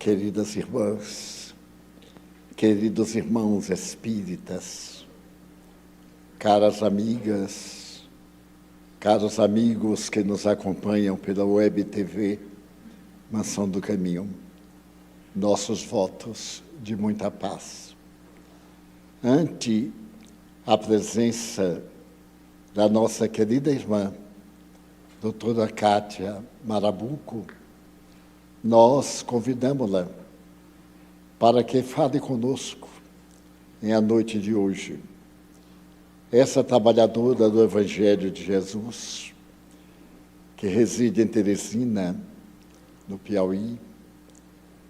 queridas irmãs, queridos irmãos espíritas, caras amigas, caros amigos que nos acompanham pela Web TV Mansão do Caminho, nossos votos de muita paz. Ante a presença da nossa querida irmã, doutora Kátia Marabuco, nós convidamos-la para que fale conosco na noite de hoje. Essa trabalhadora do Evangelho de Jesus, que reside em Teresina, no Piauí,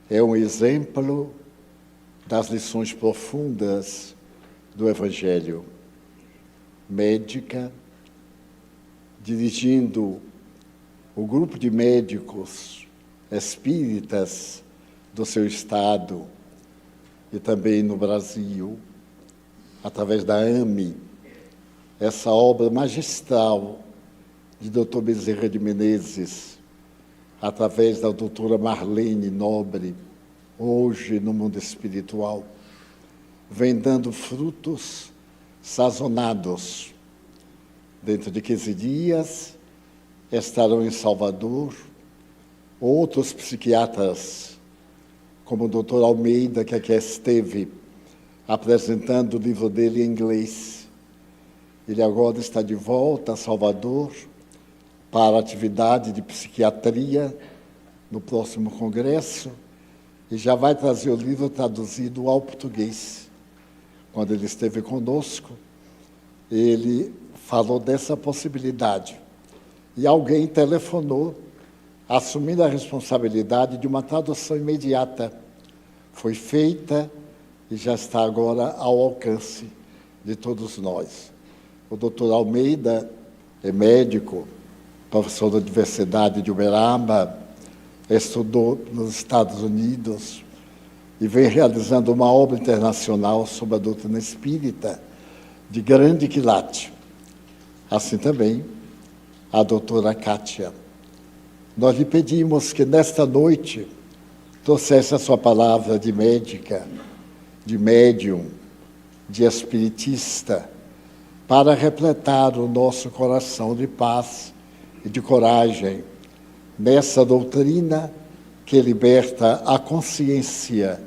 é um exemplo das lições profundas do Evangelho. Médica, dirigindo o grupo de médicos espíritas do seu estado e também no Brasil, através da AME, essa obra magistral de Dr. Bezerra de Menezes, através da doutora Marlene Nobre, hoje no mundo espiritual, vem dando frutos sazonados. Dentro de 15 dias estarão em Salvador outros psiquiatras, como o Dr. Almeida, que aqui esteve apresentando o livro dele em inglês. Ele agora está de volta a Salvador para a atividade de psiquiatria no próximo congresso e já vai trazer o livro traduzido ao português. Quando ele esteve conosco, ele falou dessa possibilidade. E alguém telefonou, assumindo a responsabilidade de uma tradução imediata. Foi feita e já está agora ao alcance de todos nós. O doutor Almeida é médico, professor da Universidade de Uberaba, estudou nos Estados Unidos e vem realizando uma obra internacional sobre a doutrina espírita de grande quilate. Assim também a doutora Kátia. Nós lhe pedimos que nesta noite trouxesse a sua palavra de médica, de médium, de espiritista, para repletar o nosso coração de paz e de coragem nessa doutrina que liberta a consciência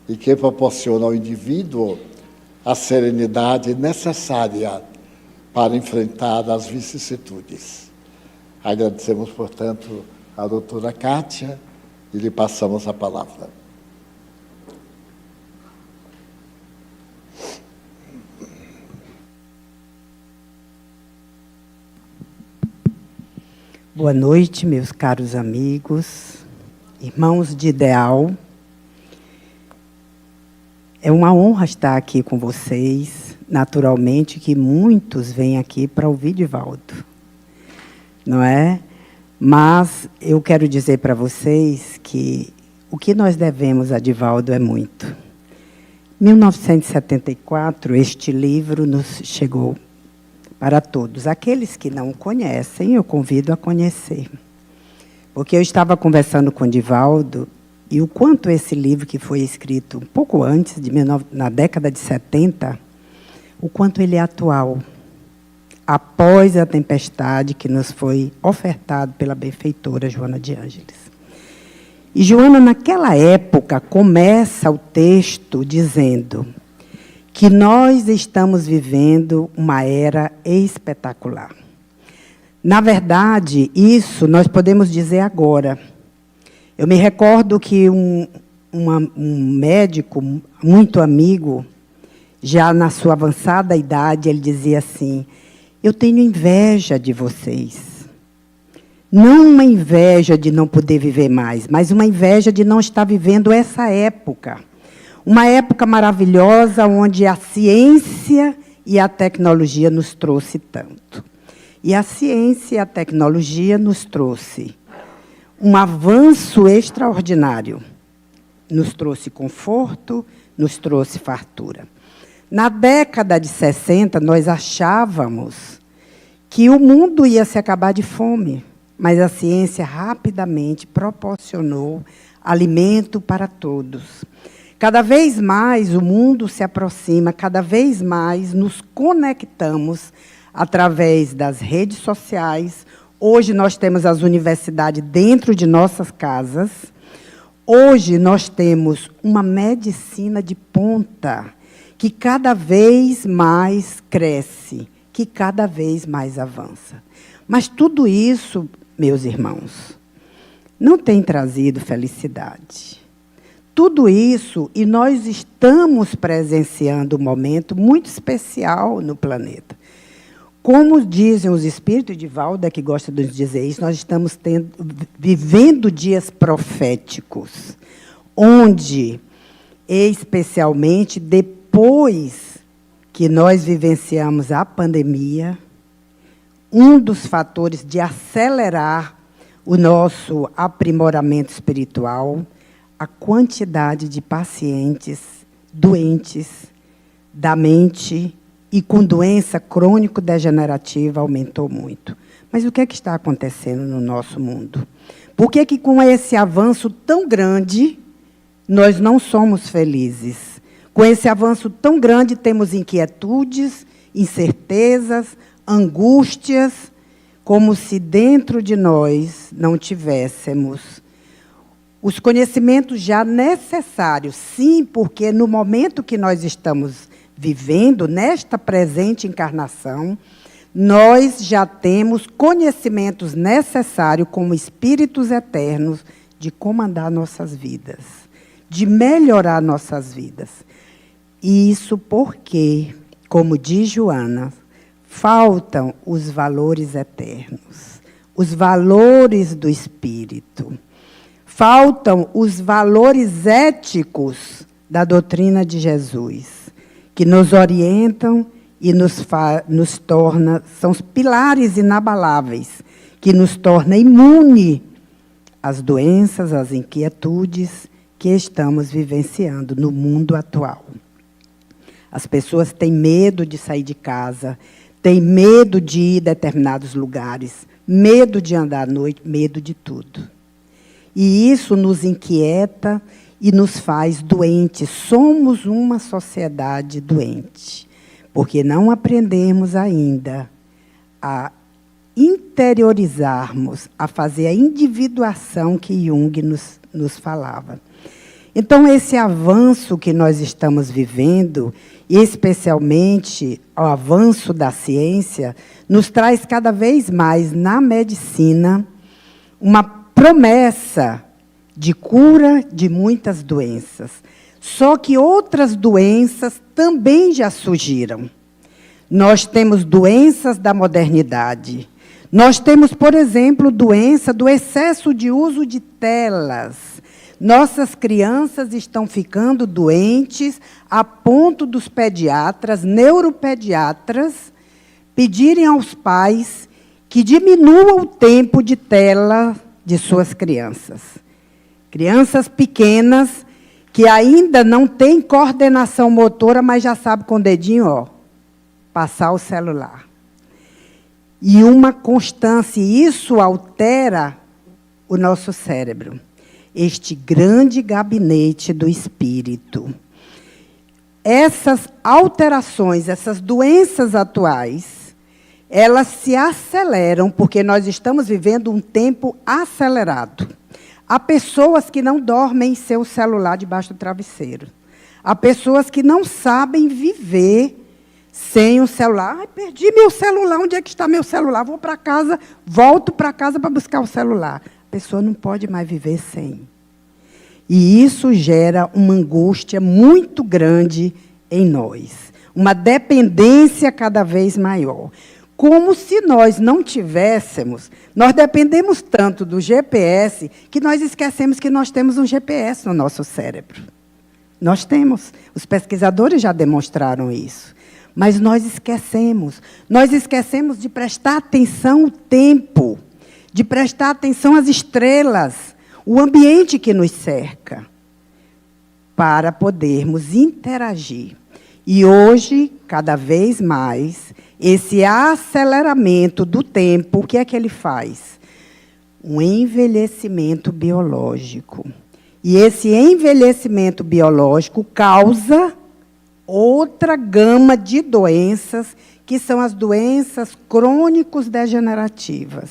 e que proporciona ao indivíduo a serenidade necessária para enfrentar as vicissitudes. Agradecemos, portanto, à doutora Kátia e lhe passamos a palavra. Boa noite, meus caros amigos, irmãos de ideal. É uma honra estar aqui com vocês. Naturalmente que muitos vêm aqui para ouvir Divaldo, não é? Mas eu quero dizer para vocês que o que nós devemos a Divaldo é muito. Em 1974, este livro nos chegou para todos. Aqueles que não conhecem, eu convido a conhecer. Porque eu estava conversando com Divaldo e o quanto esse livro, que foi escrito um pouco antes, na década de 70, o quanto ele é atual, após a tempestade que nos foi ofertado pela benfeitora Joana de Ângeles. E Joana, naquela época, começa o texto dizendo que nós estamos vivendo uma era espetacular. Na verdade, isso nós podemos dizer agora. Eu me recordo que um médico muito amigo, já na sua avançada idade, ele dizia assim: eu tenho inveja de vocês. Não uma inveja de não poder viver mais, mas uma inveja de não estar vivendo essa época. Uma época maravilhosa onde a ciência e a tecnologia nos trouxe tanto. E a ciência e a tecnologia nos trouxe um avanço extraordinário. Nos trouxe conforto, nos trouxe fartura. Na década de 60, nós achávamos que o mundo ia se acabar de fome. mas a ciência rapidamente proporcionou alimento para todos. Cada vez mais o mundo se aproxima, cada vez mais nos conectamos através das redes sociais. Hoje nós temos as universidades dentro de nossas casas. Hoje nós temos uma medicina de ponta que cada vez mais cresce, que cada vez mais avança. Mas tudo isso, meus irmãos, não tem trazido felicidade. Tudo isso, e nós estamos presenciando um momento muito especial no planeta. Como dizem os espíritos, de Valda, que gosta de dizer isso, nós estamos vivendo dias proféticos, onde, especialmente depois que nós vivenciamos a pandemia, um dos fatores de acelerar o nosso aprimoramento espiritual, a quantidade de pacientes doentes da mente e com doença crônico-degenerativa aumentou muito. Mas o que é que está acontecendo no nosso mundo? Por que que com esse avanço tão grande, nós não somos felizes? Com esse avanço tão grande, temos inquietudes, incertezas, angústias, como se dentro de nós não tivéssemos os conhecimentos já necessários. Sim, porque no momento que nós estamos vivendo, nesta presente encarnação, nós já temos conhecimentos necessários como espíritos eternos de comandar nossas vidas, de melhorar nossas vidas. E isso porque, como diz Joana, faltam os valores eternos, os valores do espírito. Faltam os valores éticos da doutrina de Jesus, que nos orientam e nos torna, são os pilares inabaláveis, que nos torna imune às doenças, às inquietudes que estamos vivenciando no mundo atual. As pessoas têm medo de sair de casa, têm medo de ir a determinados lugares, medo de andar à noite, medo de tudo. E isso nos inquieta e nos faz doentes. Somos uma sociedade doente, porque não aprendemos ainda a interiorizarmos, a fazer a individuação que Jung nos falava. Então, esse avanço que nós estamos vivendo, especialmente o avanço da ciência, nos traz cada vez mais, na medicina, uma promessa de cura de muitas doenças. Só que outras doenças também já surgiram. Nós temos doenças da modernidade. Nós temos, por exemplo, doença do excesso de uso de telas. Nossas crianças estão ficando doentes a ponto dos pediatras, neuropediatras, pedirem aos pais que diminuam o tempo de tela de suas crianças. Crianças pequenas que ainda não têm coordenação motora, mas já sabem com o dedinho, ó, passar o celular. E uma constância, e isso altera o nosso cérebro. Este grande gabinete do espírito. Essas alterações, essas doenças atuais, elas se aceleram, porque nós estamos vivendo um tempo acelerado. Há pessoas que não dormem em seu celular debaixo do travesseiro. Há pessoas que não sabem viver sem o celular. Ai, perdi meu celular, onde é que está meu celular? Vou para casa, volto para casa para buscar o celular. A pessoa não pode mais viver sem. E isso gera uma angústia muito grande em nós. Uma dependência cada vez maior. Como se nós não tivéssemos, nós dependemos tanto do GPS, que nós esquecemos que nós temos um GPS no nosso cérebro. Nós temos. Os pesquisadores já demonstraram isso. Mas nós esquecemos. Nós esquecemos de prestar atenção ao tempo, de prestar atenção às estrelas, o ambiente que nos cerca, para podermos interagir. E hoje, cada vez mais, esse aceleramento do tempo, o que é que ele faz? Um envelhecimento biológico. E esse envelhecimento biológico causa outra gama de doenças, que são as doenças crônicos-degenerativas.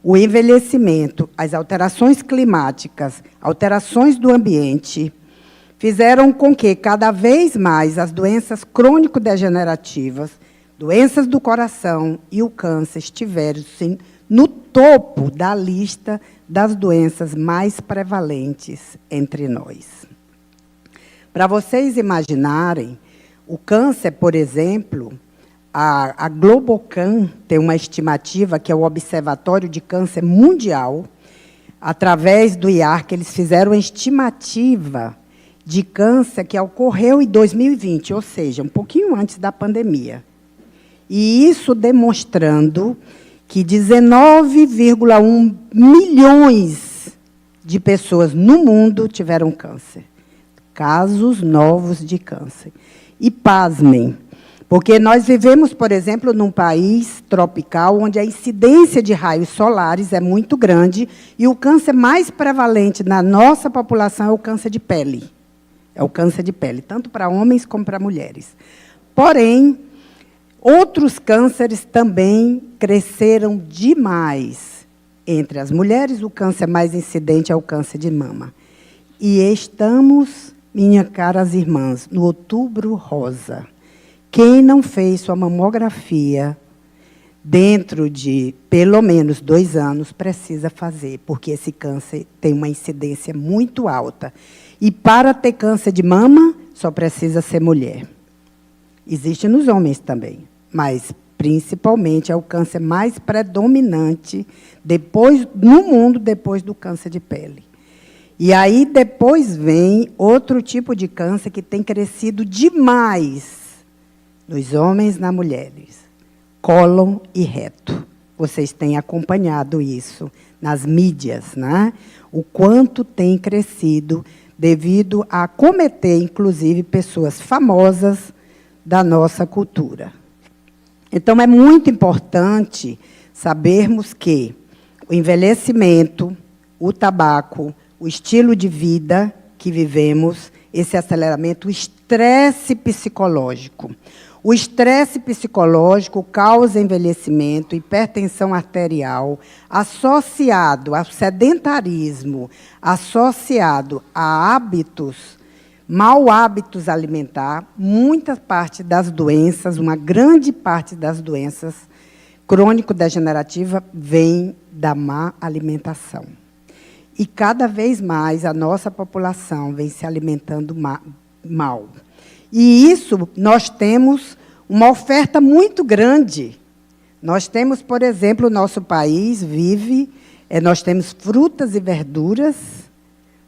O envelhecimento, as alterações climáticas, alterações do ambiente, fizeram com que, cada vez mais, as doenças crônico-degenerativas, doenças do coração e o câncer estivessem no topo da lista das doenças mais prevalentes entre nós. Para vocês imaginarem, o câncer, por exemplo, a Globocan tem uma estimativa, que é o Observatório de Câncer Mundial, através do IARC, eles fizeram uma estimativa de câncer que ocorreu em 2020, ou seja, um pouquinho antes da pandemia. E isso demonstrando que 19,1 milhões de pessoas no mundo tiveram câncer. Casos novos de câncer. E pasmem, porque nós vivemos, por exemplo, num país tropical onde a incidência de raios solares é muito grande e o câncer mais prevalente na nossa população é o câncer de pele. É o câncer de pele, tanto para homens como para mulheres. Porém, outros cânceres também cresceram demais. Entre as mulheres, o câncer mais incidente é o câncer de mama. E estamos, minhas caras irmãs, no Outubro Rosa. Quem não fez sua mamografia dentro de, pelo menos, 2 anos, precisa fazer, porque esse câncer tem uma incidência muito alta. E para ter câncer de mama, só precisa ser mulher. Existe nos homens também, mas principalmente é o câncer mais predominante no mundo depois do câncer de pele. E aí depois vem outro tipo de câncer que tem crescido demais nos homens e nas mulheres. Cólon e reto. Vocês têm acompanhado isso nas mídias, né? O quanto tem crescido devido a acometer, inclusive, pessoas famosas da nossa cultura. Então, é muito importante sabermos que o envelhecimento, o tabaco, o estilo de vida que vivemos, esse aceleramento, o estresse psicológico. O estresse psicológico causa envelhecimento, hipertensão arterial, associado ao sedentarismo, associado a hábitos, mau hábitos alimentar, muita parte das doenças, uma grande parte das doenças crônico-degenerativas vem da má alimentação. E cada vez mais a nossa população vem se alimentando mal. E isso, nós temos uma oferta muito grande. Nós temos, por exemplo, o nosso país vive, nós temos frutas e verduras,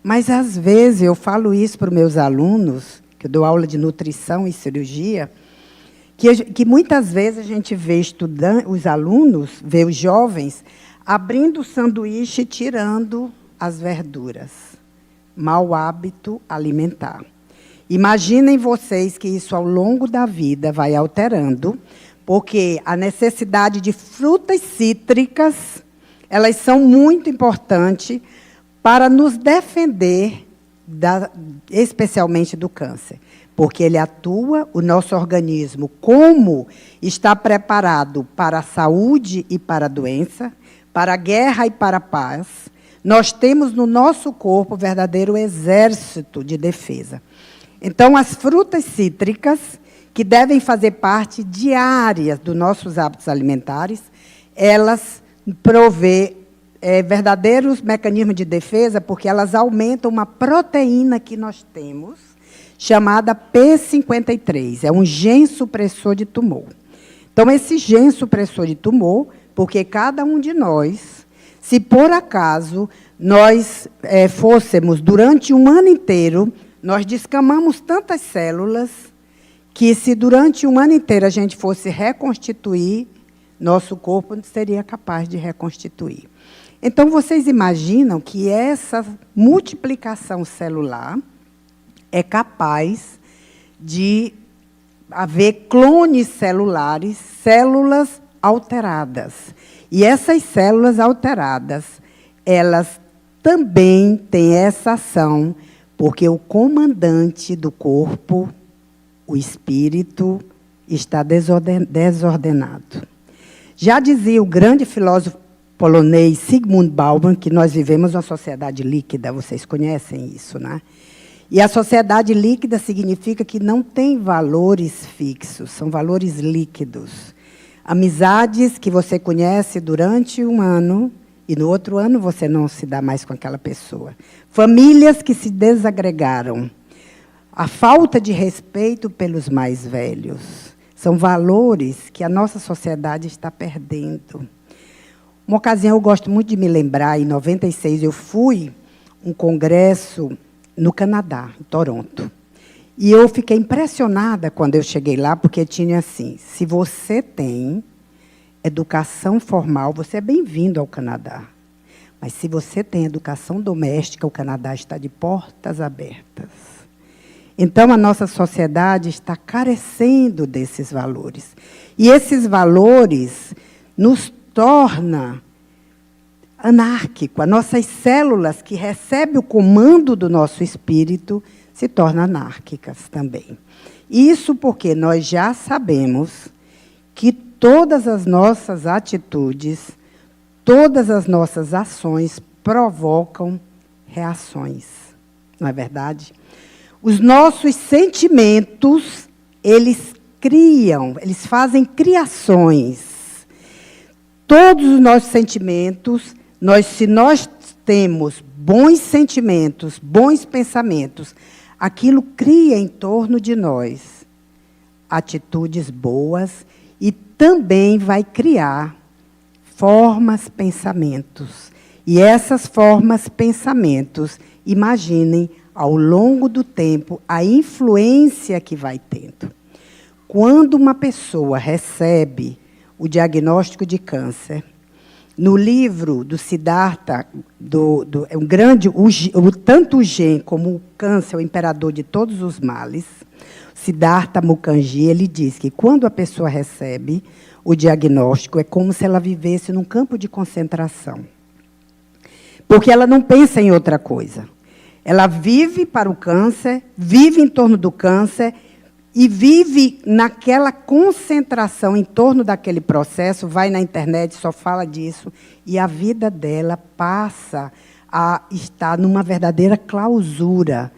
mas, às vezes, eu falo isso para os meus alunos, que eu dou aula de nutrição e cirurgia, que muitas vezes a gente vê os alunos, vê os jovens, abrindo o sanduíche e tirando as verduras. Mau hábito alimentar. Imaginem vocês que isso, ao longo da vida, vai alterando, porque a necessidade de frutas cítricas, elas são muito importantes para nos defender, especialmente do câncer. Porque ele atua, o nosso organismo, como está preparado para a saúde e para a doença, para a guerra e para a paz, nós temos no nosso corpo o verdadeiro exército de defesa. Então, as frutas cítricas, que devem fazer parte diária dos nossos hábitos alimentares, elas provê verdadeiros mecanismos de defesa, porque elas aumentam uma proteína que nós temos, chamada P53. É um gene supressor de tumor. Então, esse gene supressor de tumor, porque cada um de nós, se por acaso nós fôssemos, durante um ano inteiro, nós descamamos tantas células que, se durante um ano inteiro a gente fosse reconstituir, nosso corpo seria capaz de reconstituir. Então, vocês imaginam que essa multiplicação celular é capaz de haver clones celulares, células alteradas. E essas células alteradas, elas também têm essa ação, porque o comandante do corpo, o espírito, está desordenado. Já dizia o grande filósofo polonês Zygmunt Bauman, que nós vivemos uma sociedade líquida, vocês conhecem isso, né? E a sociedade líquida significa que não tem valores fixos, são valores líquidos. Amizades que você conhece durante um ano e no outro ano você não se dá mais com aquela pessoa. Famílias que se desagregaram. A falta de respeito pelos mais velhos. São valores que a nossa sociedade está perdendo. Uma ocasião, eu gosto muito de me lembrar, em 96, eu fui a um congresso no Canadá, em Toronto. E eu fiquei impressionada quando eu cheguei lá, porque tinha assim, se você tem educação formal, você é bem-vindo ao Canadá. Mas se você tem educação doméstica, o Canadá está de portas abertas. Então, a nossa sociedade está carecendo desses valores. E esses valores nos tornam anárquicos. As nossas células que recebem o comando do nosso espírito se tornam anárquicas também. Isso porque nós já sabemos que todas as nossas atitudes, todas as nossas ações provocam reações. Não é verdade? Os nossos sentimentos, eles fazem criações. Todos os nossos sentimentos, se nós temos bons sentimentos, bons pensamentos, aquilo cria em torno de nós atitudes boas e também vai criar formas, pensamentos. E essas formas, pensamentos, imaginem, ao longo do tempo, a influência que vai tendo. Quando uma pessoa recebe o diagnóstico de câncer, no livro do Siddhartha, tanto o Gen como o câncer, o imperador de todos os males, Siddhartha Mukherjee, ele diz que quando a pessoa recebe o diagnóstico, é como se ela vivesse num campo de concentração. Porque ela não pensa em outra coisa. Ela vive para o câncer, vive em torno do câncer e vive naquela concentração em torno daquele processo, vai na internet, só fala disso, e a vida dela passa a estar numa verdadeira clausura.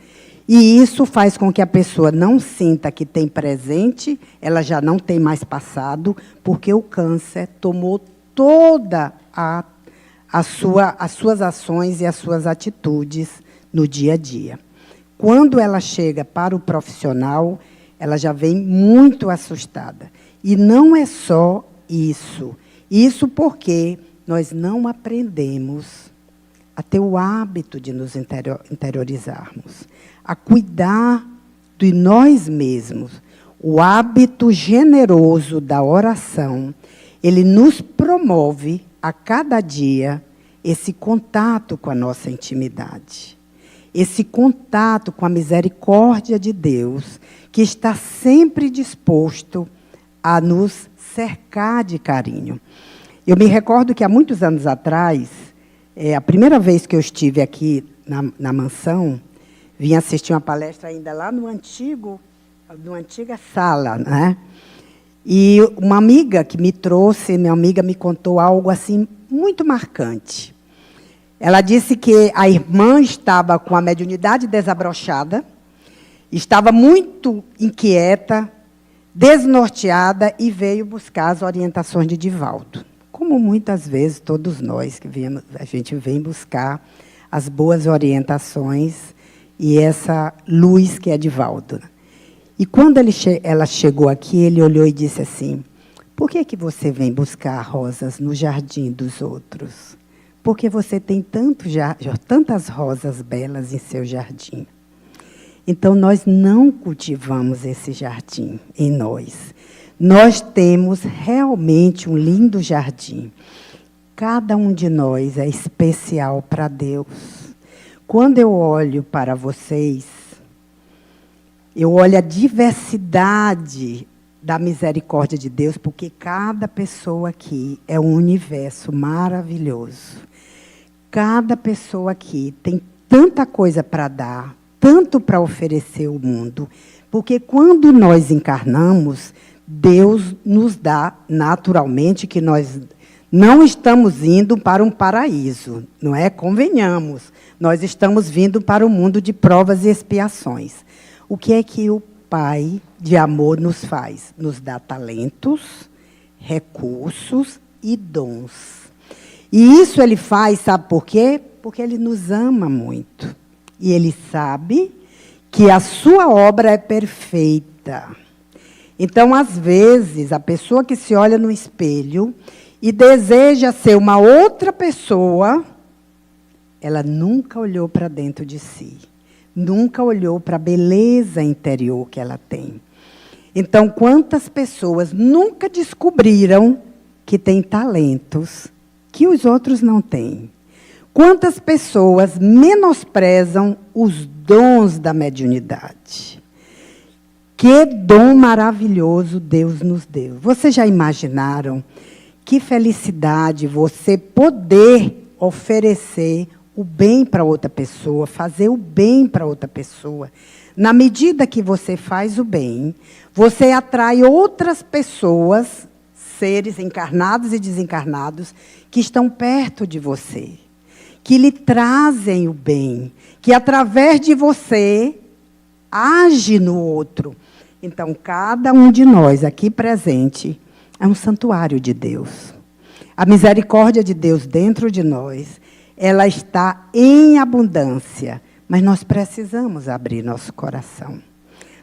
E isso faz com que a pessoa não sinta que tem presente, ela já não tem mais passado, porque o câncer tomou toda as suas ações e as suas atitudes no dia a dia. Quando ela chega para o profissional, ela já vem muito assustada. E não é só isso. Isso porque nós não aprendemos a ter o hábito de nos interiorizarmos, a cuidar de nós mesmos. O hábito generoso da oração, ele nos promove a cada dia esse contato com a nossa intimidade. Esse contato com a misericórdia de Deus, que está sempre disposto a nos cercar de carinho. Eu me recordo que há muitos anos atrás, a primeira vez que eu estive aqui na mansão, vim assistir uma palestra ainda lá numa antiga sala, né? E uma amiga que me trouxe, minha amiga me contou algo assim muito marcante. Ela disse que a irmã estava com a mediunidade desabrochada, estava muito inquieta, desnorteada e veio buscar as orientações de Divaldo. Como muitas vezes todos nós que viemos, a gente vem buscar as boas orientações e essa luz que é Divaldo. E quando ela chegou aqui, ele olhou e disse assim: por que você vem buscar rosas no jardim dos outros? Porque você tem tantas rosas belas em seu jardim. Então, nós não cultivamos esse jardim em nós. Nós temos realmente um lindo jardim. Cada um de nós é especial para Deus. Quando eu olho para vocês, eu olho a diversidade da misericórdia de Deus, porque cada pessoa aqui é um universo maravilhoso. Cada pessoa aqui tem tanta coisa para dar, tanto para oferecer ao mundo, porque quando nós encarnamos, Deus nos dá naturalmente que nós não estamos indo para um paraíso, não é? Convenhamos, nós estamos vindo para o mundo de provas e expiações. O que é que o Pai de amor nos faz? Nos dá talentos, recursos e dons. E isso ele faz, sabe por quê? Porque ele nos ama muito. E ele sabe que a sua obra é perfeita. Então, às vezes, a pessoa que se olha no espelho e deseja ser uma outra pessoa, ela nunca olhou para dentro de si. Nunca olhou para a beleza interior que ela tem. Então, quantas pessoas nunca descobriram que têm talentos que os outros não têm? Quantas pessoas menosprezam os dons da mediunidade? Que dom maravilhoso Deus nos deu. Vocês já imaginaram que felicidade você poder oferecer o bem para outra pessoa, fazer o bem para outra pessoa? Na medida que você faz o bem, você atrai outras pessoas, seres encarnados e desencarnados, que estão perto de você, que lhe trazem o bem, que através de você age no outro. Então, cada um de nós aqui presente é um santuário de Deus. A misericórdia de Deus dentro de nós, ela está em abundância, mas nós precisamos abrir nosso coração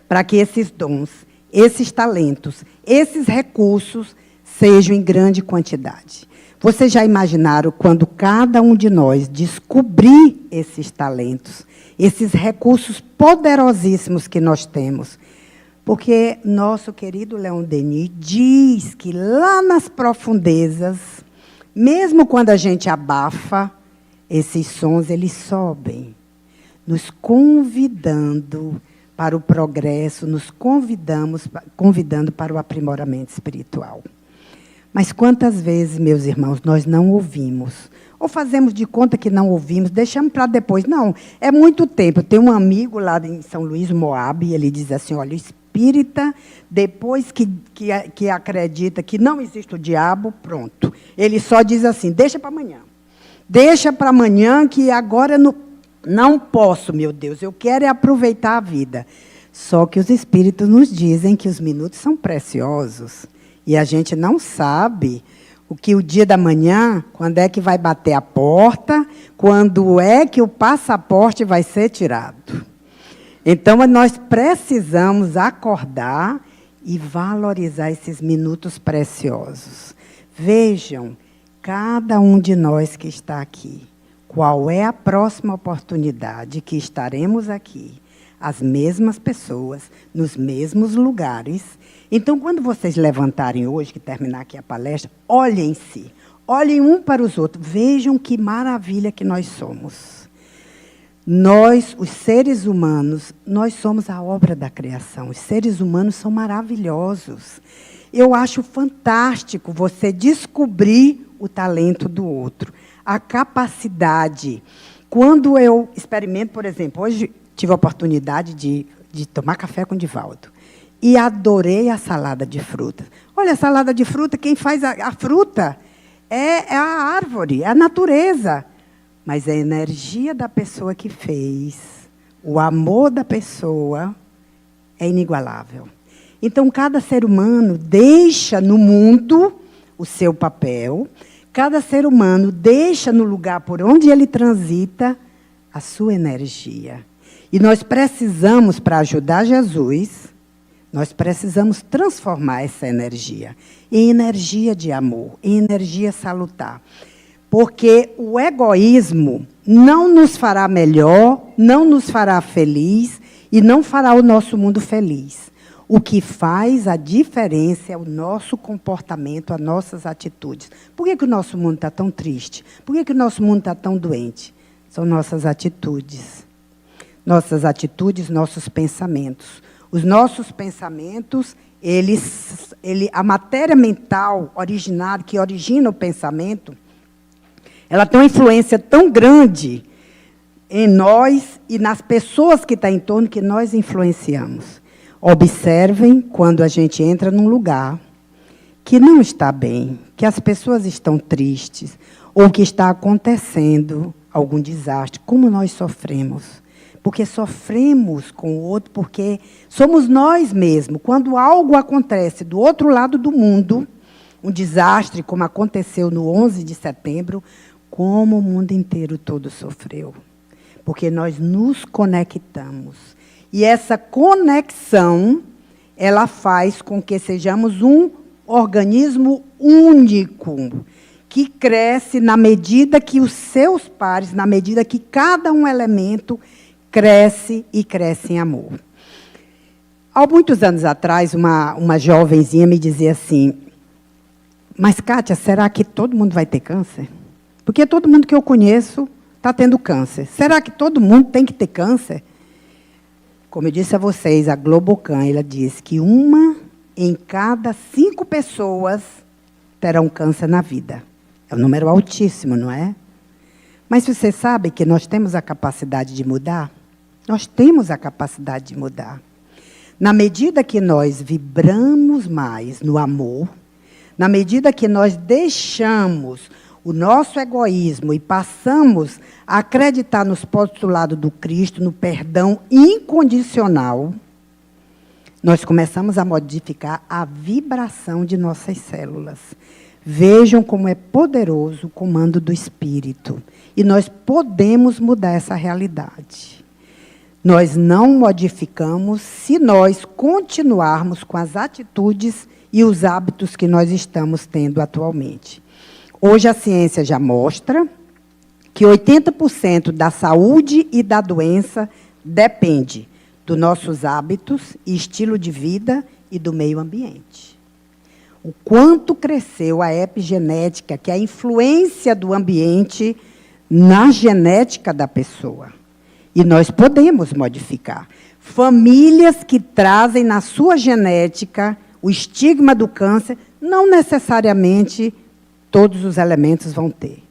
para que esses dons, esses talentos, esses recursos sejam em grande quantidade. Vocês já imaginaram quando cada um de nós descobrir esses talentos, esses recursos poderosíssimos que nós temos? Porque nosso querido Leon Denis diz que lá nas profundezas, mesmo quando a gente abafa, esses sons eles sobem, nos convidando para o progresso, nos convidando para o aprimoramento espiritual. Mas quantas vezes, meus irmãos, nós não ouvimos? Ou fazemos de conta que não ouvimos, deixamos para depois. Não, é muito tempo. Eu tenho um amigo lá em São Luís, Moab, e ele diz assim, olha, o espírita, depois que acredita que não existe o diabo, pronto. Ele só diz assim, deixa para amanhã. Deixa para amanhã, que agora não posso, meu Deus, eu quero é aproveitar a vida. Só que os espíritos nos dizem que os minutos são preciosos. E a gente não sabe o dia da manhã, quando é que vai bater a porta, quando é que o passaporte vai ser tirado. Então, nós precisamos acordar e valorizar esses minutos preciosos. Vejam, cada um de nós que está aqui, qual é a próxima oportunidade que estaremos aqui, as mesmas pessoas, nos mesmos lugares. Então, quando vocês levantarem hoje, que terminar aqui a palestra, olhem-se, olhem um para os outros, vejam que maravilha que nós somos. Nós, os seres humanos, nós somos a obra da criação. Os seres humanos são maravilhosos. Eu acho fantástico você descobrir o talento do outro, a capacidade. Quando eu experimento, por exemplo, hoje tive a oportunidade de tomar café com o Divaldo. E adorei a salada de fruta. Olha, a salada de fruta, quem faz a fruta é a árvore, é a natureza. Mas a energia da pessoa que fez, o amor da pessoa, é inigualável. Então, cada ser humano deixa no mundo o seu papel, cada ser humano deixa no lugar por onde ele transita a sua energia. E nós precisamos, para ajudar Jesus, nós precisamos transformar essa energia em energia de amor, em energia salutar. Porque o egoísmo não nos fará melhor, não nos fará feliz e não fará o nosso mundo feliz. O que faz a diferença é o nosso comportamento, as nossas atitudes. Por que o nosso mundo está tão triste? Por que o nosso mundo está tão doente? São nossas atitudes. Nossas atitudes, nossos pensamentos. Os nossos pensamentos, a matéria mental originada, que origina o pensamento, Ela tem uma influência tão grande em nós e nas pessoas que estão em torno que nós influenciamos. Observem quando a gente entra num lugar que não está bem, que as pessoas estão tristes, ou que está acontecendo algum desastre, como nós sofremos. Porque sofremos com o outro, porque somos nós mesmos. Quando algo acontece do outro lado do mundo, um desastre, como aconteceu no 11 de setembro, como o mundo inteiro todo sofreu. Porque nós nos conectamos. E essa conexão, ela faz com que sejamos um organismo único, que cresce na medida que os seus pares, na medida que cada um elemento cresce e cresce em amor. Há muitos anos atrás, uma jovenzinha me dizia assim, mas, Kátia, será que todo mundo vai ter câncer? Porque todo mundo que eu conheço está tendo câncer. Será que todo mundo tem que ter câncer? Como eu disse a vocês, a Globocan, ela diz que 1 em cada 5 pessoas terão câncer na vida. É um número altíssimo, não é? Mas você sabe que nós temos a capacidade de mudar? Nós temos a capacidade de mudar. Na medida que nós vibramos mais no amor, na medida que nós deixamos o nosso egoísmo e passamos a acreditar nos postulados do Cristo, no perdão incondicional, nós começamos a modificar a vibração de nossas células. Vejam como é poderoso o comando do Espírito. E nós podemos mudar essa realidade. Nós não modificamos se nós continuarmos com as atitudes e os hábitos que nós estamos tendo atualmente. Hoje a ciência já mostra que 80% da saúde e da doença depende dos nossos hábitos e estilo de vida e do meio ambiente. O quanto cresceu a epigenética, que é a influência do ambiente na genética da pessoa. E nós podemos modificar. Famílias que trazem na sua genética o estigma do câncer, não necessariamente todos os elementos vão ter.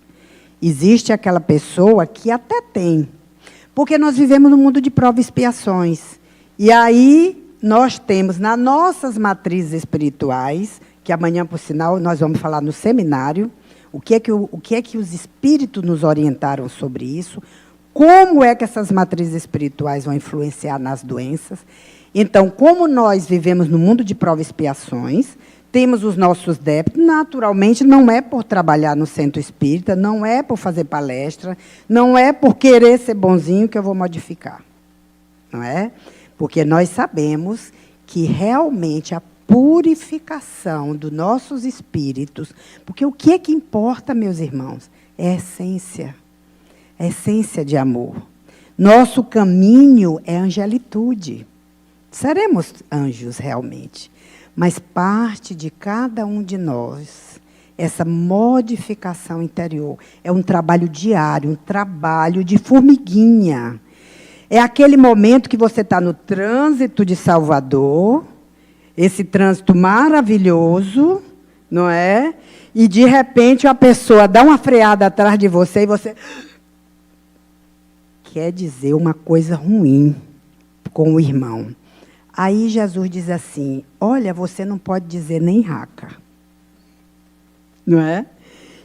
Existe aquela pessoa que até tem. Porque nós vivemos num mundo de provas e expiações. E aí nós temos nas nossas matrizes espirituais, que amanhã, por sinal, nós vamos falar no seminário, o que é que os espíritos nos orientaram sobre isso, como é que essas matrizes espirituais vão influenciar nas doenças. Então, como nós vivemos no mundo de provas e expiações, temos os nossos débitos, naturalmente, não é por trabalhar no centro espírita, não é por fazer palestra, não é por querer ser bonzinho que eu vou modificar. Não é? Porque nós sabemos que realmente a purificação dos nossos espíritos, porque o que é que importa, meus irmãos? É a essência. A essência de amor. Nosso caminho é angelitude. Seremos anjos realmente. Mas parte de cada um de nós, essa modificação interior, é um trabalho diário, um trabalho de formiguinha. É aquele momento que você está no trânsito de Salvador, esse trânsito maravilhoso, não é? E, de repente, a pessoa dá uma freada atrás de você e você quer dizer uma coisa ruim com o irmão. Aí Jesus diz assim, olha, você não pode dizer nem raca. Não é?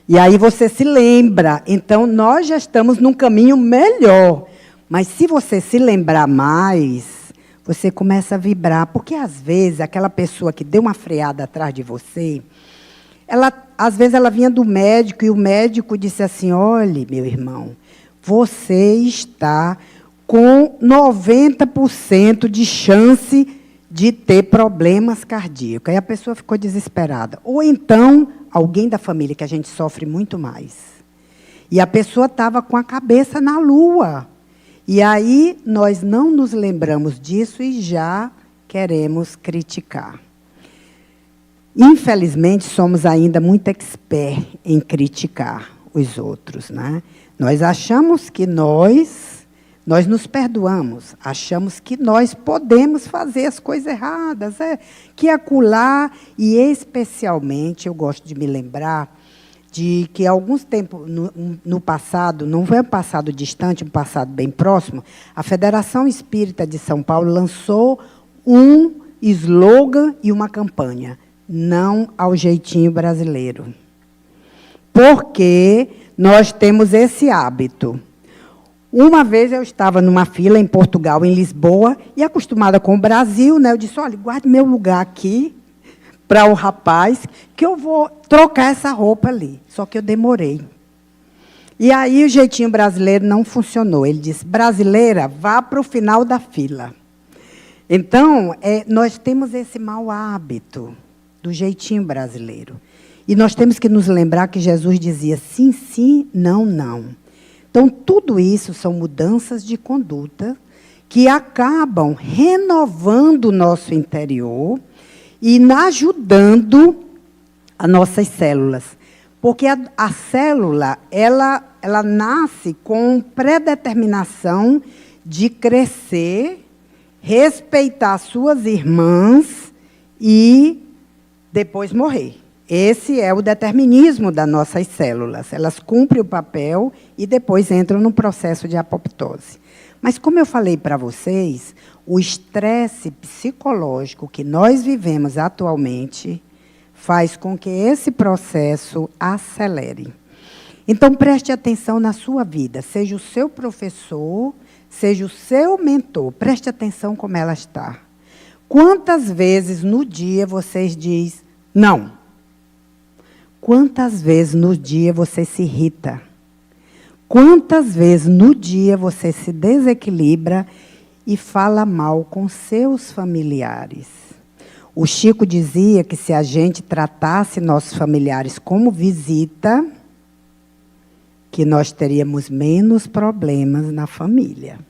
E aí você se lembra. Então, nós já estamos num caminho melhor. Mas se você se lembrar mais, você começa a vibrar. Porque, às vezes, aquela pessoa que deu uma freada atrás de você, às vezes ela vinha do médico e o médico disse assim, olhe, meu irmão, você está com 90% de chance de ter problemas cardíacos. Aí a pessoa ficou desesperada. Ou então, alguém da família, que a gente sofre muito mais. E a pessoa estava com a cabeça na lua. E aí, nós não nos lembramos disso e já queremos criticar. Infelizmente, somos ainda muito expert em criticar os outros, né? Nós achamos que nós nos perdoamos, achamos que nós podemos fazer as coisas erradas, que acular, e especialmente, eu gosto de me lembrar, de que alguns tempos no passado, não foi um passado distante, um passado bem próximo, a Federação Espírita de São Paulo lançou um slogan e uma campanha: não ao jeitinho brasileiro. Porque nós temos esse hábito. Uma vez eu estava numa fila em Portugal, em Lisboa, e acostumada com o Brasil, né, eu disse, olha, guarde meu lugar aqui para o rapaz, que eu vou trocar essa roupa ali. Só que eu demorei. E aí o jeitinho brasileiro não funcionou. Ele disse, brasileira, vá para o final da fila. Então, nós temos esse mau hábito do jeitinho brasileiro. E nós temos que nos lembrar que Jesus dizia sim, sim, não, não. Então, tudo isso são mudanças de conduta que acabam renovando o nosso interior e ajudando as nossas células. Porque a célula, ela nasce com predeterminação de crescer, respeitar suas irmãs e depois morrer. Esse é o determinismo das nossas células. Elas cumprem o papel e depois entram no processo de apoptose. Mas, como eu falei para vocês, o estresse psicológico que nós vivemos atualmente faz com que esse processo acelere. Então, preste atenção na sua vida, seja o seu professor, seja o seu mentor, preste atenção como ela está. Quantas vezes no dia vocês dizem não? Quantas vezes no dia você se irrita? Quantas vezes no dia você se desequilibra e fala mal com seus familiares? O Chico dizia que se a gente tratasse nossos familiares como visita, que nós teríamos menos problemas na família.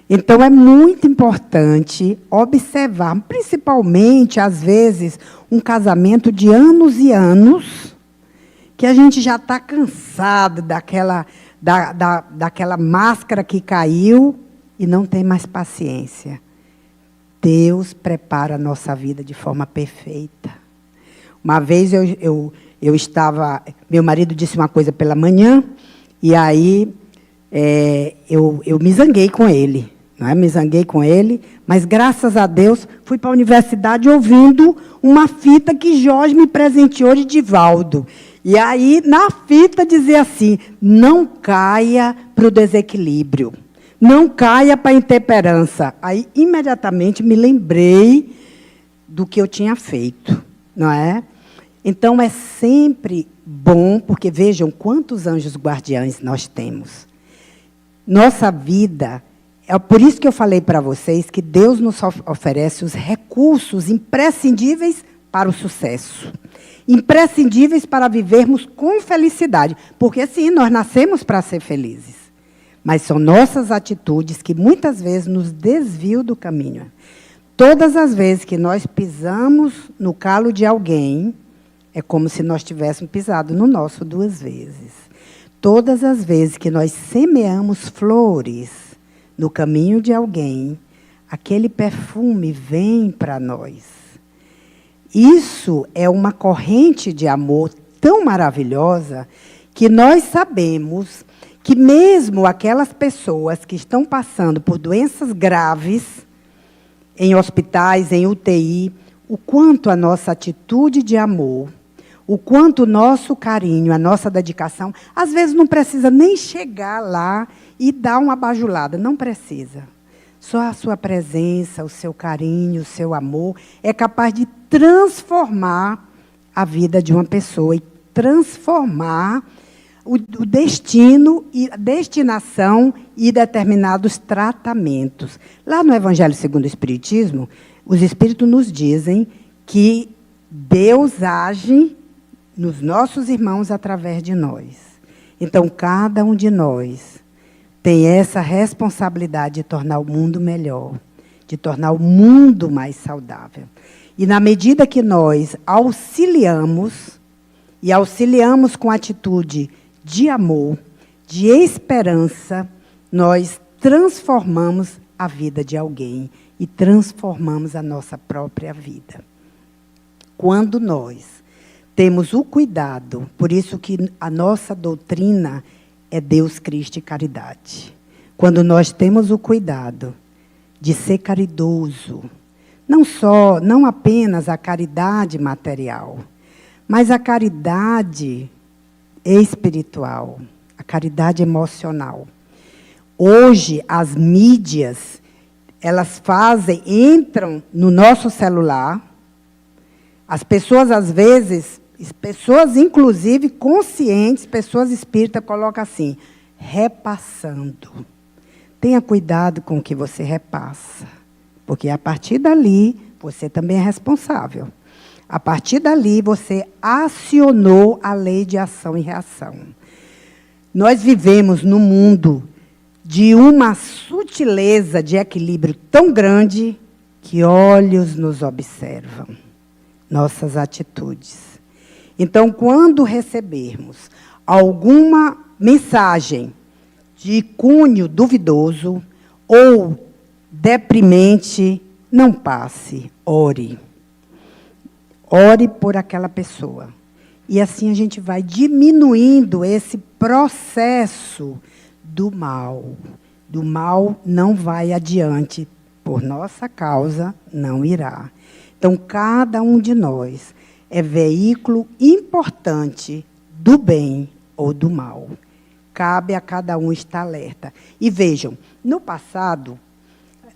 Então, é muito importante observar, principalmente, às vezes, um casamento de anos e anos, que a gente já está cansado daquela máscara que caiu e não tem mais paciência. Deus prepara a nossa vida de forma perfeita. Uma vez eu estava... Meu marido disse uma coisa pela manhã, e aí eu me zanguei com ele. Não é? Me zanguei com ele, mas, graças a Deus, fui para a universidade ouvindo uma fita que Jorge me presenteou de Divaldo. E aí, na fita, dizia assim, não caia para o desequilíbrio, não caia para a intemperança. Aí, imediatamente, me lembrei do que eu tinha feito. Não é? Então, é sempre bom, porque vejam quantos anjos guardiães nós temos. Nossa vida... É por isso que eu falei para vocês que Deus nos oferece os recursos imprescindíveis para o sucesso. Imprescindíveis para vivermos com felicidade. Porque, sim, nós nascemos para ser felizes. Mas são nossas atitudes que muitas vezes nos desviam do caminho. Todas as vezes que nós pisamos no calo de alguém, é como se nós tivéssemos pisado no nosso 2 vezes. Todas as vezes que nós semeamos flores no caminho de alguém, aquele perfume vem para nós. Isso é uma corrente de amor tão maravilhosa que nós sabemos que mesmo aquelas pessoas que estão passando por doenças graves, em hospitais, em UTI, o quanto a nossa atitude de amor, o quanto o nosso carinho, a nossa dedicação, às vezes não precisa nem chegar lá e dar uma bajulada, não precisa. Só a sua presença, o seu carinho, o seu amor é capaz de transformar a vida de uma pessoa e transformar o destino e a destinação e determinados tratamentos. Lá no Evangelho segundo o Espiritismo, os Espíritos nos dizem que Deus age nos nossos irmãos através de nós. Então, cada um de nós tem essa responsabilidade de tornar o mundo melhor, de tornar o mundo mais saudável. E, na medida que nós auxiliamos, e auxiliamos com atitude de amor, de esperança, nós transformamos a vida de alguém e transformamos a nossa própria vida. Quando nós temos o cuidado, por isso que a nossa doutrina é Deus, Cristo e caridade. Quando nós temos o cuidado de ser caridoso, não apenas a caridade material, mas a caridade espiritual, a caridade emocional. Hoje, as mídias, elas entram no nosso celular. As pessoas, às vezes, pessoas inclusive conscientes, pessoas espíritas, colocam assim, repassando. Tenha cuidado com o que você repassa, porque a partir dali, você também é responsável. A partir dali, você acionou a lei de ação e reação. Nós vivemos num mundo de uma sutileza de equilíbrio tão grande que olhos nos observam, nossas atitudes. Então, quando recebermos alguma mensagem de cunho duvidoso ou deprimente, não passe, ore. Ore por aquela pessoa. E assim a gente vai diminuindo esse processo do mal. Do mal não vai adiante, por nossa causa não irá. Então, cada um de nós é veículo importante do bem ou do mal. Cabe a cada um estar alerta. E vejam, no passado,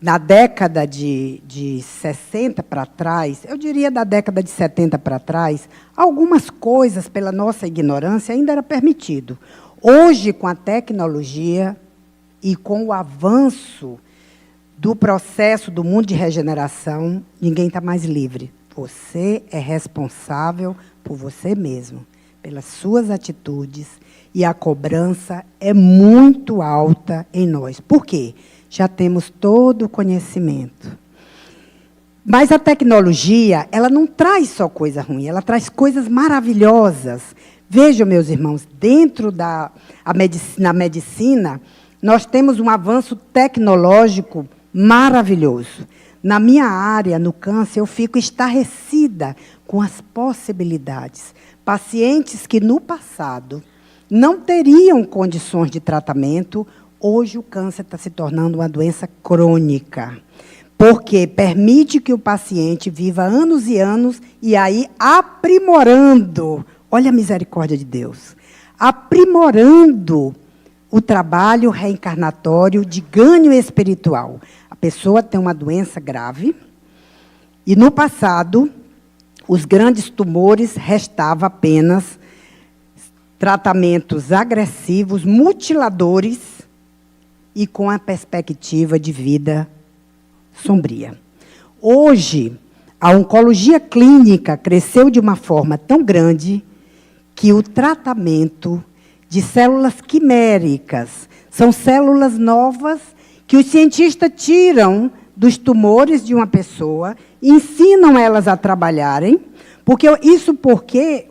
na década de 60 para trás, eu diria da década de 70 para trás, algumas coisas, pela nossa ignorância, ainda era permitido. Hoje, com a tecnologia e com o avanço do processo do mundo de regeneração, ninguém está mais livre. Você é responsável por você mesmo, pelas suas atitudes, e a cobrança é muito alta em nós. Por quê? Já temos todo o conhecimento. Mas a tecnologia, ela não traz só coisa ruim, ela traz coisas maravilhosas. Vejam, meus irmãos, dentro na medicina, nós temos um avanço tecnológico maravilhoso. Na minha área, no câncer, eu fico estarrecida com as possibilidades. Pacientes que, no passado, não teriam condições de tratamento, hoje o câncer está se tornando uma doença crônica. Porque permite que o paciente viva anos e anos e aí aprimorando, olha a misericórdia de Deus, aprimorando o trabalho reencarnatório de ganho espiritual. A pessoa tem uma doença grave e, no passado, os grandes tumores restavam apenas tratamentos agressivos, mutiladores e com a perspectiva de vida sombria. Hoje, a oncologia clínica cresceu de uma forma tão grande que o tratamento de células quiméricas são células novas que os cientistas tiram dos tumores de uma pessoa e ensinam elas a trabalharem, porque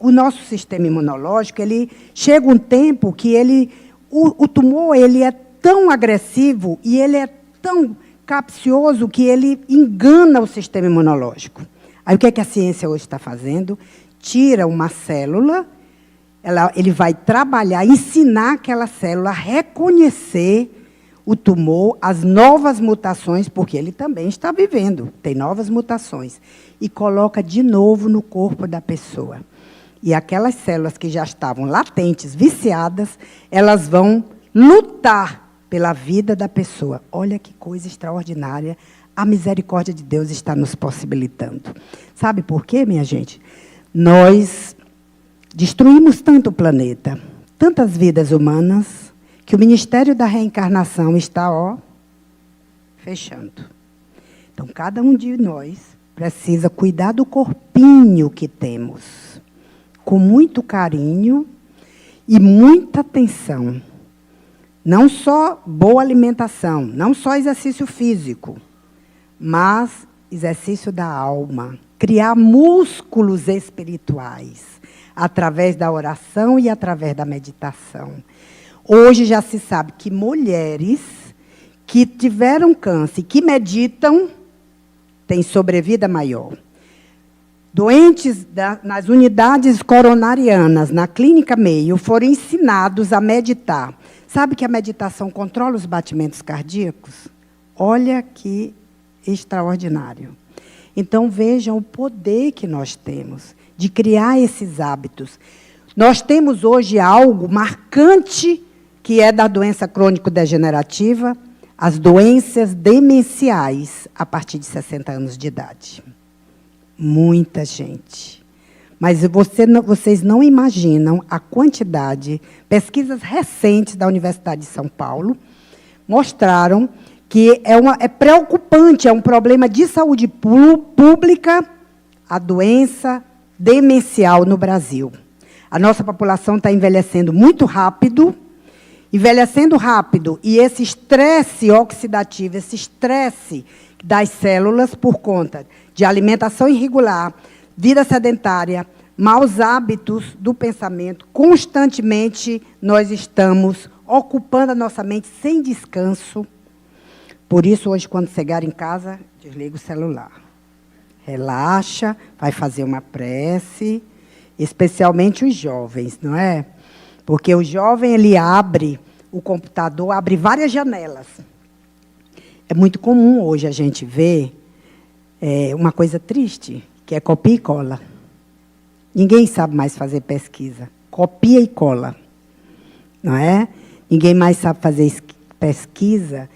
o nosso sistema imunológico, ele chega um tempo que o tumor ele é tão agressivo e ele é tão capcioso que ele engana o sistema imunológico. Aí o que é que a ciência hoje está fazendo? Tira uma célula, ele vai trabalhar, ensinar aquela célula a reconhecer o tumor, as novas mutações, porque ele também está vivendo, tem novas mutações, e coloca de novo no corpo da pessoa. E aquelas células que já estavam latentes, viciadas, elas vão lutar pela vida da pessoa. Olha que coisa extraordinária, a misericórdia de Deus está nos possibilitando. Sabe por quê, minha gente? Nós destruímos tanto o planeta, tantas vidas humanas, que o Ministério da Reencarnação está, fechando. Então, cada um de nós precisa cuidar do corpinho que temos, com muito carinho e muita atenção. Não só boa alimentação, não só exercício físico, mas exercício da alma. Criar músculos espirituais, através da oração e através da meditação. Hoje já se sabe que mulheres que tiveram câncer, que meditam, têm sobrevida maior. Doentes nas unidades coronarianas, na Clínica Mayo, foram ensinados a meditar. Sabe que a meditação controla os batimentos cardíacos? Olha que extraordinário. Então, vejam o poder que nós temos de criar esses hábitos. Nós temos hoje algo marcante, que é da doença crônico-degenerativa, as doenças demenciais a partir de 60 anos de idade. Muita gente. Mas vocês não imaginam a quantidade. Pesquisas recentes da Universidade de São Paulo mostraram que é preocupante, é um problema de saúde pública a doença demencial no Brasil. A nossa população está envelhecendo muito rápido, e esse estresse oxidativo, esse estresse das células por conta de alimentação irregular, vida sedentária, maus hábitos do pensamento, constantemente nós estamos ocupando a nossa mente sem descanso. Por isso, hoje, quando chegar em casa, desliga o celular. Relaxa, vai fazer uma prece, especialmente os jovens, não é? Porque o jovem, ele abre o computador, abre várias janelas. É muito comum hoje a gente ver uma coisa triste, que é copia e cola. Ninguém sabe mais fazer pesquisa. Copia e cola. Não é? Ninguém mais sabe fazer pesquisa,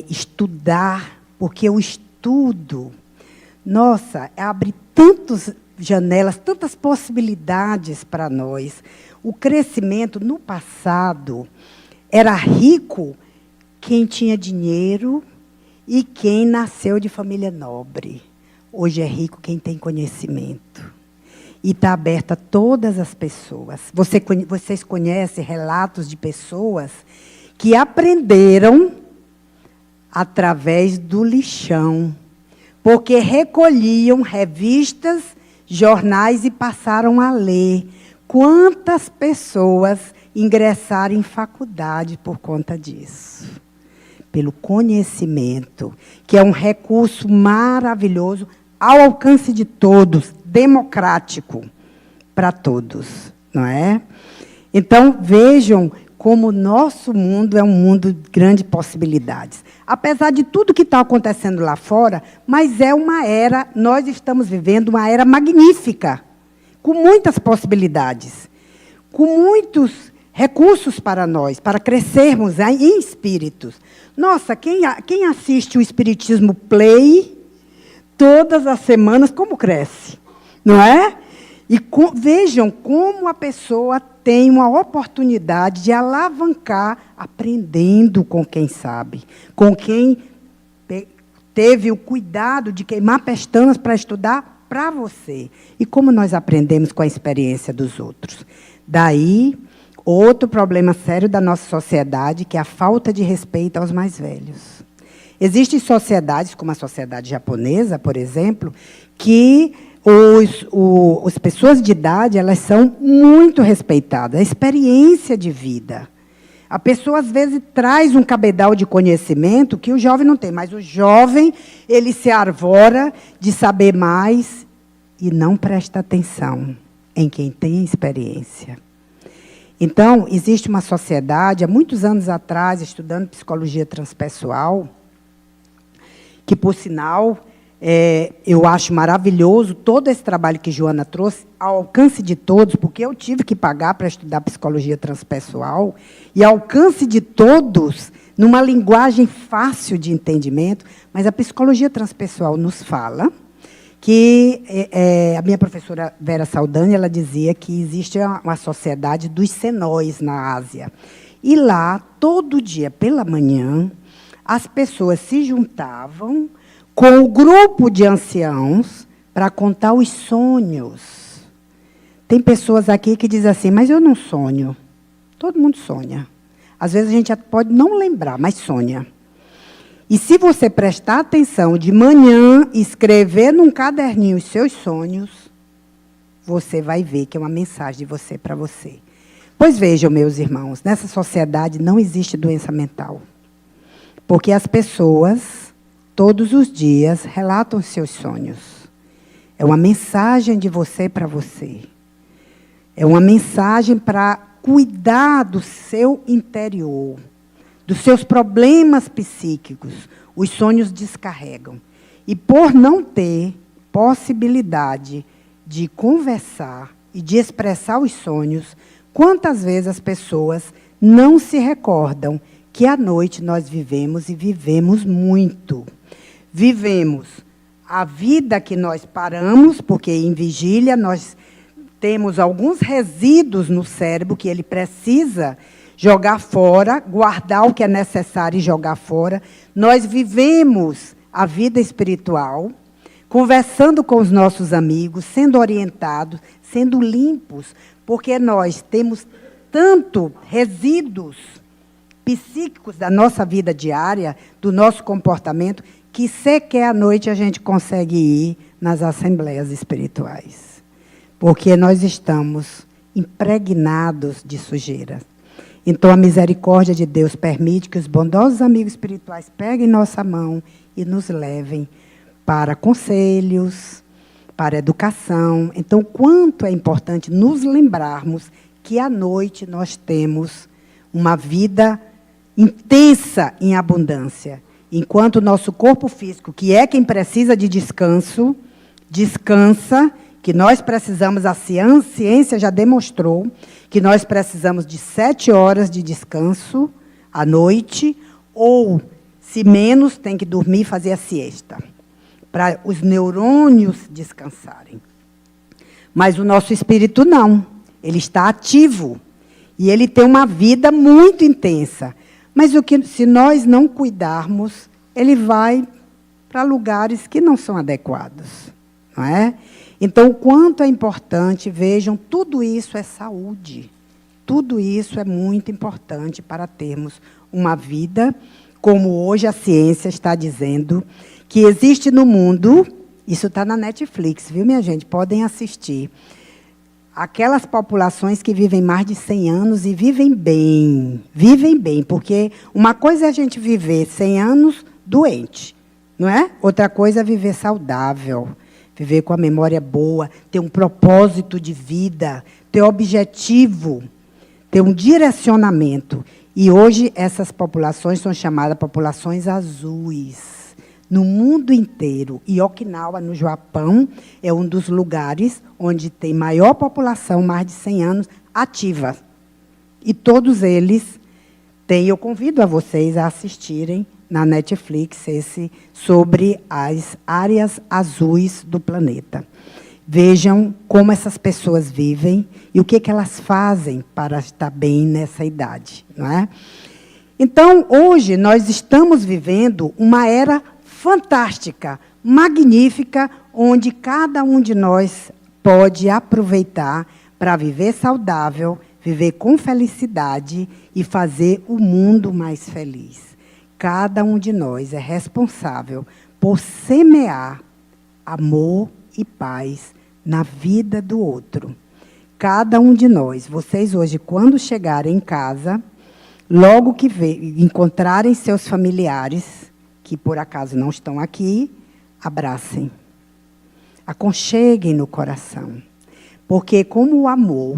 estudar, porque o estudo, nossa, abre tantas janelas, tantas possibilidades para nós. O crescimento, no passado, era rico quem tinha dinheiro e quem nasceu de família nobre. Hoje é rico quem tem conhecimento. E está aberto a todas as pessoas. Vocês conhecem relatos de pessoas que aprenderam através do lixão, porque recolhiam revistas, jornais e passaram a ler. Quantas pessoas ingressaram em faculdade por conta disso? Pelo conhecimento, que é um recurso maravilhoso, ao alcance de todos, democrático para todos, não é? Então, vejam como o nosso mundo é um mundo de grandes possibilidades. Apesar de tudo que está acontecendo lá fora, mas é uma era, nós estamos vivendo uma era magnífica, com muitas possibilidades, com muitos recursos para nós, para crescermos em espíritos. Nossa, quem assiste o Espiritismo Play, todas as semanas, como cresce, não é? E vejam como a pessoa tem uma oportunidade de alavancar aprendendo com quem sabe, com quem teve o cuidado de queimar pestanas para estudar para você. E como nós aprendemos com a experiência dos outros. Daí, outro problema sério da nossa sociedade, que é a falta de respeito aos mais velhos. Existem sociedades, como a sociedade japonesa, por exemplo, que as pessoas de idade, elas são muito respeitadas. A experiência de vida. A pessoa, às vezes, traz um cabedal de conhecimento que o jovem não tem, mas o jovem, ele se arvora de saber mais e não presta atenção em quem tem experiência. Então, existe uma sociedade, há muitos anos atrás, estudando psicologia transpessoal, que, por sinal, eu acho maravilhoso todo esse trabalho que Joana trouxe, ao alcance de todos, porque eu tive que pagar para estudar psicologia transpessoal, e ao alcance de todos, numa linguagem fácil de entendimento, mas a psicologia transpessoal nos fala que a minha professora Vera Saldanha, ela dizia que existe uma sociedade dos senóis na Ásia. E lá, todo dia pela manhã, as pessoas se juntavam com o grupo de anciãos para contar os sonhos. Tem pessoas aqui que dizem assim, mas eu não sonho. Todo mundo sonha. Às vezes a gente pode não lembrar, mas sonha. E se você prestar atenção de manhã, escrever num caderninho os seus sonhos, você vai ver que é uma mensagem de você para você. Pois vejam, meus irmãos, nessa sociedade não existe doença mental. Porque as pessoas, todos os dias, relatam os seus sonhos. É uma mensagem de você para você. É uma mensagem para cuidar do seu interior, dos seus problemas psíquicos. Os sonhos descarregam. E por não ter possibilidade de conversar e de expressar os sonhos, quantas vezes as pessoas não se recordam que à noite nós vivemos e vivemos muito. Vivemos a vida que nós paramos, porque em vigília nós temos alguns resíduos no cérebro que ele precisa jogar fora, guardar o que é necessário e jogar fora. Nós vivemos a vida espiritual, conversando com os nossos amigos, sendo orientados, sendo limpos, porque nós temos tanto resíduos psíquicos da nossa vida diária, do nosso comportamento, que sequer à noite a gente consegue ir nas assembleias espirituais. Porque nós estamos impregnados de sujeira. Então, a misericórdia de Deus permite que os bondosos amigos espirituais peguem nossa mão e nos levem para conselhos, para educação. Então, quanto é importante nos lembrarmos que à noite nós temos uma vida intensa em abundância. Enquanto o nosso corpo físico, que é quem precisa de descanso, descansa, que nós precisamos, a ciência já demonstrou, que nós precisamos de 7 horas de descanso à noite, ou, se menos, tem que dormir e fazer a siesta, para os neurônios descansarem. Mas o nosso espírito não, ele está ativo, e ele tem uma vida muito intensa. Mas se nós não cuidarmos, ele vai para lugares que não são adequados, não é? Então, o quanto é importante, vejam, tudo isso é saúde. Tudo isso é muito importante para termos uma vida, como hoje a ciência está dizendo, que existe no mundo, isso está na Netflix, viu, minha gente? Podem assistir. Aquelas populações que vivem mais de 100 anos e vivem bem, porque uma coisa é a gente viver 100 anos doente, não é? Outra coisa é viver saudável, viver com a memória boa, ter um propósito de vida, ter objetivo, ter um direcionamento. E hoje essas populações são chamadas populações azuis. No mundo inteiro, e Okinawa, no Japão, é um dos lugares onde tem maior população, mais de 100 anos, ativa. E todos eles têm, eu convido a vocês a assistirem na Netflix esse sobre as áreas azuis do planeta. Vejam como essas pessoas vivem e o que elas fazem para estar bem nessa idade, não é? Então, hoje, nós estamos vivendo uma era fantástica, magnífica, onde cada um de nós pode aproveitar para viver saudável, viver com felicidade e fazer o mundo mais feliz. Cada um de nós é responsável por semear amor e paz na vida do outro. Cada um de nós, vocês hoje, quando chegarem em casa, logo que encontrarem seus familiares, que por acaso não estão aqui, abracem. Aconcheguem no coração. Porque como o amor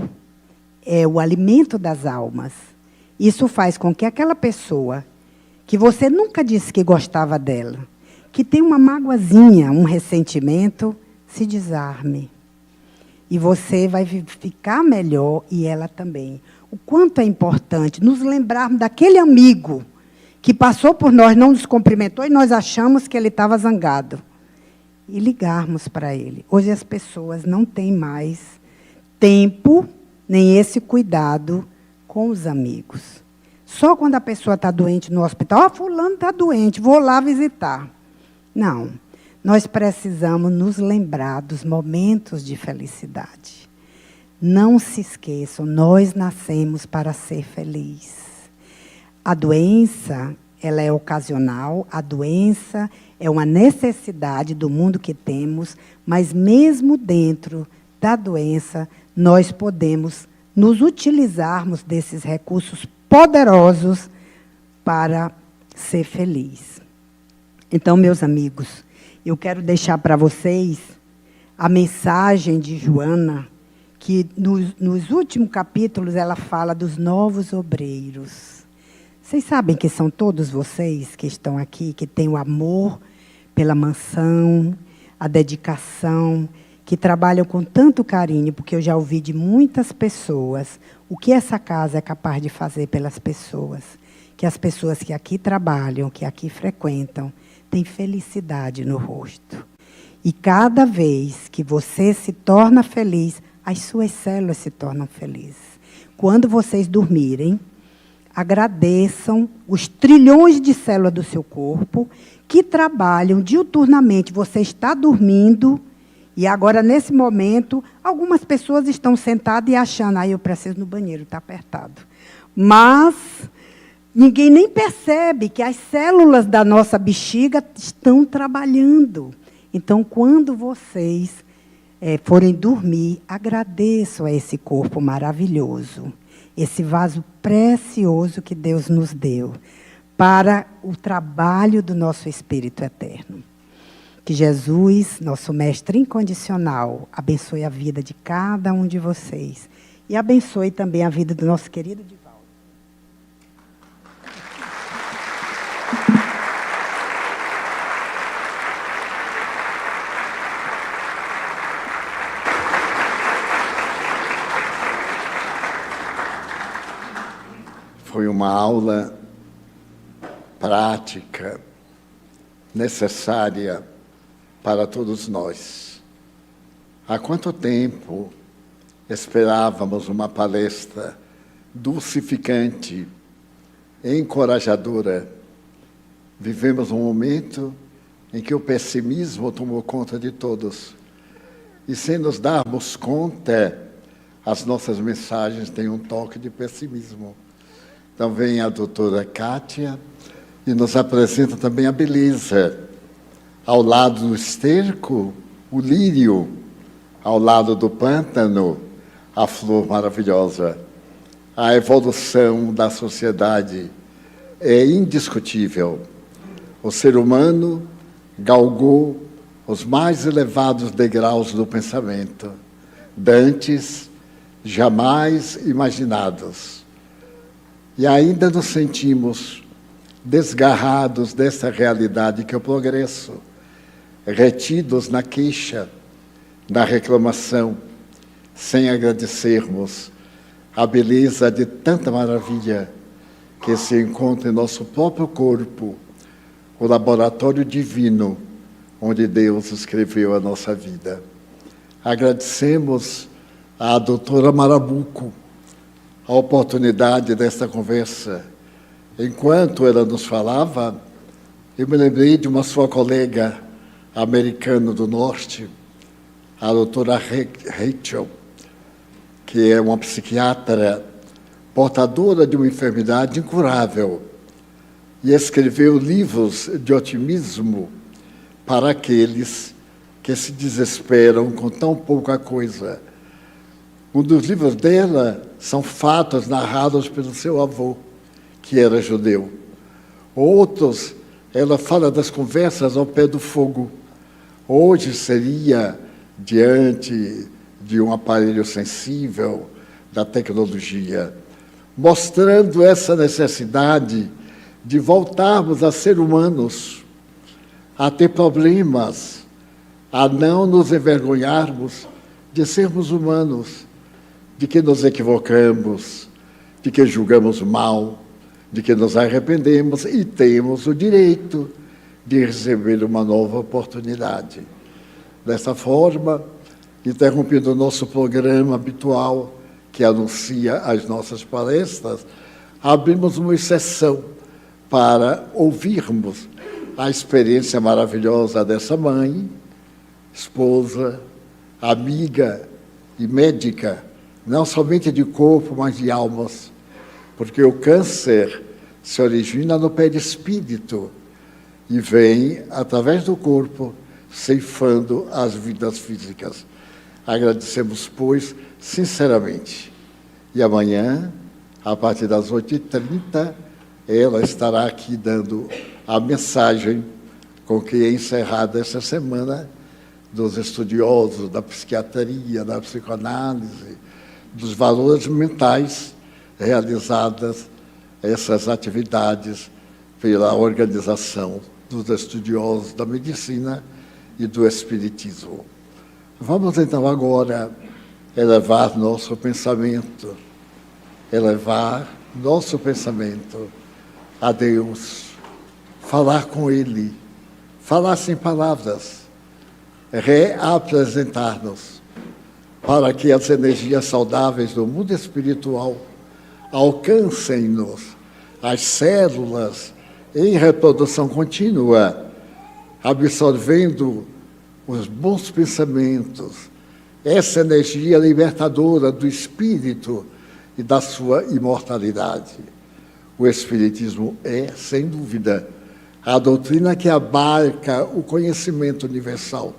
é o alimento das almas, isso faz com que aquela pessoa que você nunca disse que gostava dela, que tem uma mágoazinha, um ressentimento, se desarme. E você vai ficar melhor e ela também. O quanto é importante nos lembrarmos daquele amigo que passou por nós, não nos cumprimentou e nós achamos que ele estava zangado. E ligarmos para ele. Hoje as pessoas não têm mais tempo, nem esse cuidado com os amigos. Só quando a pessoa está doente no hospital, fulano está doente, vou lá visitar. Não. Nós precisamos nos lembrar dos momentos de felicidade. Não se esqueçam, nós nascemos para ser felizes. A doença, ela é ocasional, a doença é uma necessidade do mundo que temos, mas mesmo dentro da doença, nós podemos nos utilizarmos desses recursos poderosos para ser feliz. Então, meus amigos, eu quero deixar para vocês a mensagem de Joana, que nos últimos capítulos ela fala dos novos obreiros. Vocês sabem que são todos vocês que estão aqui, que têm o amor pela mansão, a dedicação, que trabalham com tanto carinho, porque eu já ouvi de muitas pessoas o que essa casa é capaz de fazer pelas pessoas. Que as pessoas que aqui trabalham, que aqui frequentam, têm felicidade no rosto. E cada vez que você se torna feliz, as suas células se tornam felizes. Quando vocês dormirem, agradeçam os trilhões de células do seu corpo que trabalham diuturnamente. Você está dormindo e agora, nesse momento, algumas pessoas estão sentadas e achando, eu preciso ir no banheiro, está apertado. Mas ninguém nem percebe que as células da nossa bexiga estão trabalhando. Então, quando vocês forem dormir, agradeçam a esse corpo maravilhoso, esse vaso precioso que Deus nos deu para o trabalho do nosso Espírito eterno. Que Jesus, nosso Mestre incondicional, abençoe a vida de cada um de vocês e abençoe também a vida do nosso querido Divaldo. Foi uma aula prática, necessária para todos nós. Há quanto tempo esperávamos uma palestra dulcificante, encorajadora? Vivemos um momento em que o pessimismo tomou conta de todos. E sem nos darmos conta, as nossas mensagens têm um toque de pessimismo. Então vem a doutora Kátia e nos apresenta também a beleza. Ao lado do esterco, o lírio. Ao lado do pântano, a flor maravilhosa. A evolução da sociedade é indiscutível. O ser humano galgou os mais elevados degraus do pensamento, dantes jamais imaginados. E ainda nos sentimos desgarrados dessa realidade que é o progresso, retidos na queixa, na reclamação, sem agradecermos a beleza de tanta maravilha que se encontra em nosso próprio corpo, o laboratório divino onde Deus escreveu a nossa vida. Agradecemos à doutora Marabuco a oportunidade desta conversa. Enquanto ela nos falava, eu me lembrei de uma sua colega americana do Norte, a doutora Rachel, que é uma psiquiatra portadora de uma enfermidade incurável e escreveu livros de otimismo para aqueles que se desesperam com tão pouca coisa. Um dos livros dela são fatos narrados pelo seu avô, que era judeu. Outros, ela fala das conversas ao pé do fogo. Hoje seria diante de um aparelho sensível, da tecnologia, mostrando essa necessidade de voltarmos a ser humanos, a ter problemas, a não nos envergonharmos de sermos humanos, de que nos equivocamos, de que julgamos mal, de que nos arrependemos e temos o direito de receber uma nova oportunidade. Dessa forma, interrompendo o nosso programa habitual, que anuncia as nossas palestras, abrimos uma exceção para ouvirmos a experiência maravilhosa dessa mãe, esposa, amiga e médica, não somente de corpo, mas de almas, porque o câncer se origina no perispírito e vem, através do corpo, ceifando as vidas físicas. Agradecemos, pois, sinceramente. E amanhã, a partir das 8h30, ela estará aqui dando a mensagem com que é encerrada essa semana dos estudiosos da psiquiatria, da psicoanálise, dos valores mentais realizadas essas atividades pela organização dos estudiosos da medicina e do espiritismo. Vamos então agora elevar nosso pensamento a Deus, falar com Ele, falar sem palavras, reapresentar-nos para que as energias saudáveis do mundo espiritual alcancem-nos, as células em reprodução contínua, absorvendo os bons pensamentos, essa energia libertadora do espírito e da sua imortalidade. O Espiritismo é, sem dúvida, a doutrina que abarca o conhecimento universal.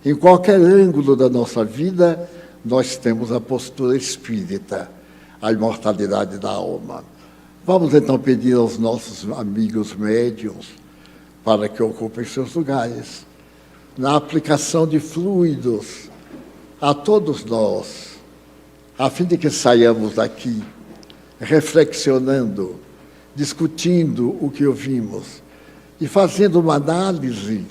Em qualquer ângulo da nossa vida, nós temos a postura espírita, a imortalidade da alma. Vamos então pedir aos nossos amigos médiuns para que ocupem seus lugares, na aplicação de fluidos a todos nós, a fim de que saiamos daqui reflexionando, discutindo o que ouvimos e fazendo uma análise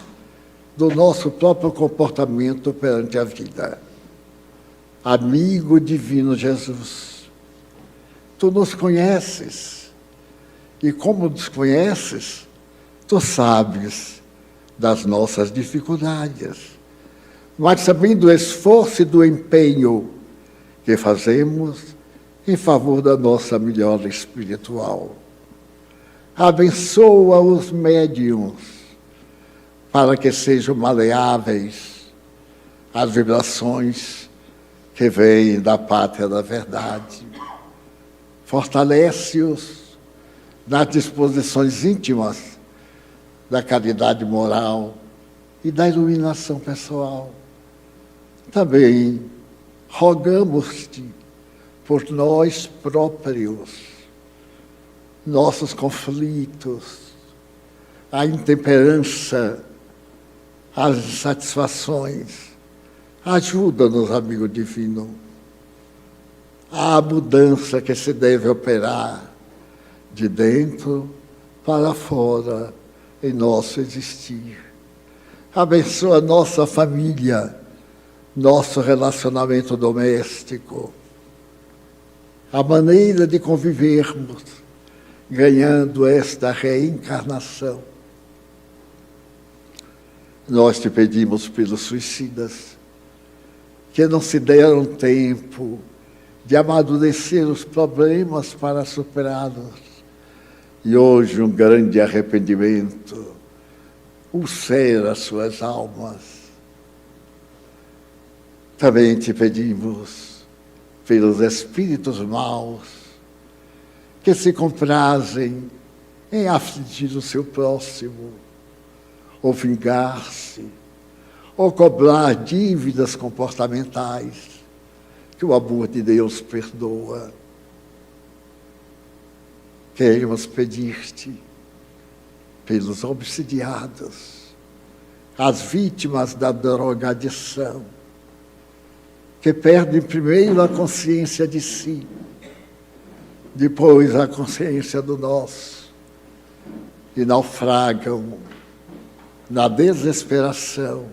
do nosso próprio comportamento perante a vida. Amigo divino Jesus, tu nos conheces, e como nos conheces, tu sabes das nossas dificuldades, mas também do esforço e do empenho que fazemos em favor da nossa melhora espiritual. Abençoa os médiuns para que sejam maleáveis às vibrações que vêm da pátria da verdade. Fortalece-os nas disposições íntimas da caridade moral e da iluminação pessoal. Também rogamos-te por nós próprios, nossos conflitos, a intemperança, as insatisfações. Ajuda-nos, amigo divino, à mudança que se deve operar de dentro para fora em nosso existir. Abençoa nossa família, nosso relacionamento doméstico, a maneira de convivermos, ganhando esta reencarnação. Nós te pedimos pelos suicidas, que não se deram tempo de amadurecer os problemas para superá-los. E hoje um grande arrependimento ulcera as suas almas. Também te pedimos pelos espíritos maus que se comprazem em afligir o seu próximo, ou vingar-se, ou cobrar dívidas comportamentais, que o amor de Deus perdoa. Queremos pedir-te pelos obsidiados, as vítimas da drogadição, que perdem primeiro a consciência de si, depois a consciência do nosso, e naufragam na desesperação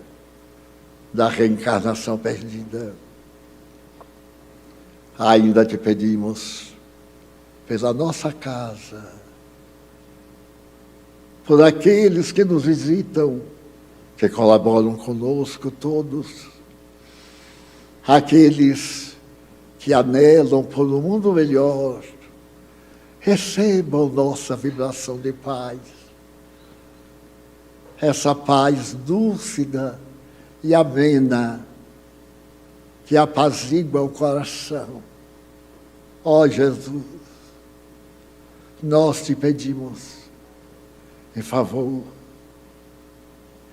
da reencarnação perdida. Ainda te pedimos pela nossa casa, por aqueles que nos visitam, que colaboram conosco todos, aqueles que anelam por um mundo melhor, recebam nossa vibração de paz, essa paz dúlcida e amena, que apazigua o coração. Ó Jesus, nós te pedimos em favor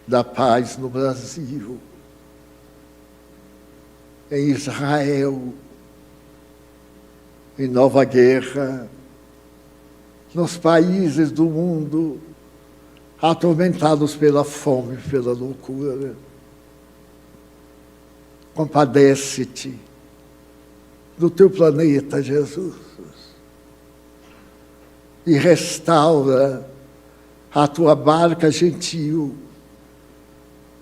da paz no Brasil, em Israel, em Nova Guerra, nos países do mundo atormentados pela fome e pela loucura. Compadece-te do teu planeta, Jesus, e restaura a tua barca gentil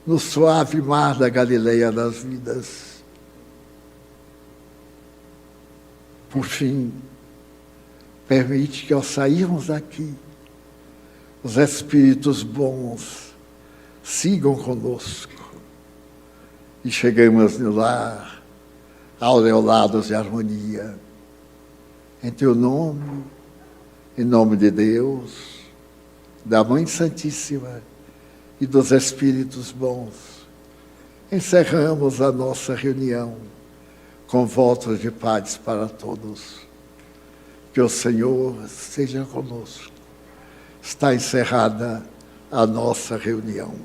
no suave mar da Galileia das vidas. Por fim, permite que ao sairmos daqui, os espíritos bons sigam conosco e chegamos no lar, aureolados de harmonia. Em teu nome, em nome de Deus, da Mãe Santíssima e dos Espíritos bons, encerramos a nossa reunião com votos de paz para todos. Que o Senhor esteja conosco. Está encerrada a nossa reunião.